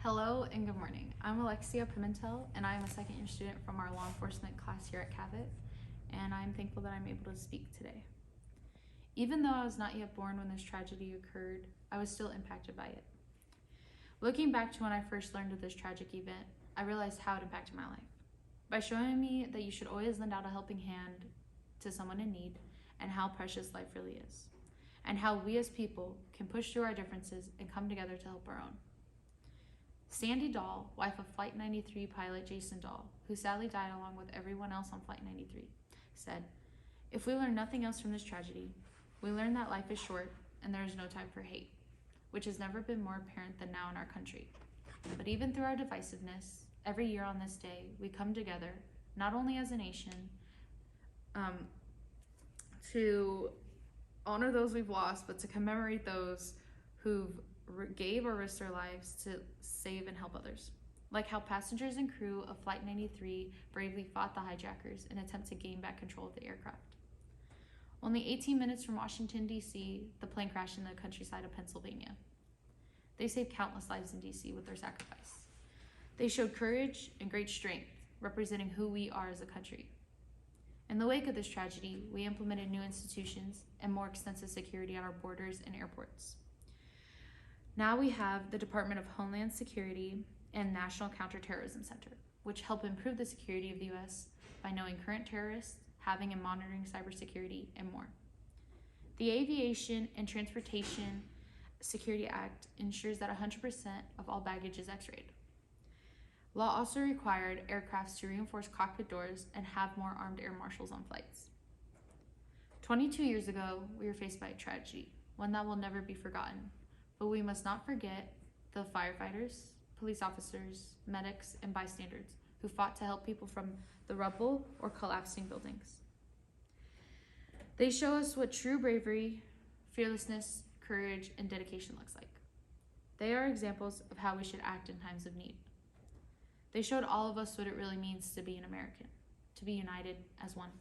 Hello and good morning. I'm Alexia Pimentel and I'm a second year student from our law enforcement class here at Cabot, and I'm thankful that I'm able to speak today. Even though I was not yet born when this tragedy occurred, I was still impacted by it. Looking back to when I first learned of this tragic event, I realized how it impacted my life. By showing me that you should always lend out a helping hand to someone in need, and how precious life really is, and how we as people can push through our differences and come together to help our own. Sandy Dahl, wife of Flight 93 pilot Jason Dahl, who sadly died along with everyone else on Flight 93, said, "If we learn nothing else from this tragedy, we learn that life is short and there is no time for hate, which has never been more apparent than now in our country. But even through our divisiveness, every year on this day, we come together, not only as a nation, to honor those we've lost, but to commemorate those who've gave or risked their lives to save and help others. Like how passengers and crew of Flight 93 bravely fought the hijackers in an attempt to gain back control of the aircraft. Only 18 minutes from Washington, D.C., the plane crashed in the countryside of Pennsylvania. They saved countless lives in D.C. with their sacrifice. They showed courage and great strength, representing who we are as a country. In the wake of this tragedy, we implemented new institutions and more extensive security at our borders and airports. Now we have the Department of Homeland Security and National Counterterrorism Center, which help improve the security of the U.S. by knowing current terrorists, having and monitoring cybersecurity, and more. The Aviation and Transportation Security Act ensures that 100% of all baggage is X-rayed. Law also required aircrafts to reinforce cockpit doors and have more armed air marshals on flights. 22 years ago, we were faced by a tragedy, one that will never be forgotten. But we must not forget the firefighters, police officers, medics, and bystanders who fought to help people from the rubble or collapsing buildings. They show us what true bravery, fearlessness, courage, and dedication looks like. They are examples of how we should act in times of need. They showed all of us what it really means to be an American, to be united as one.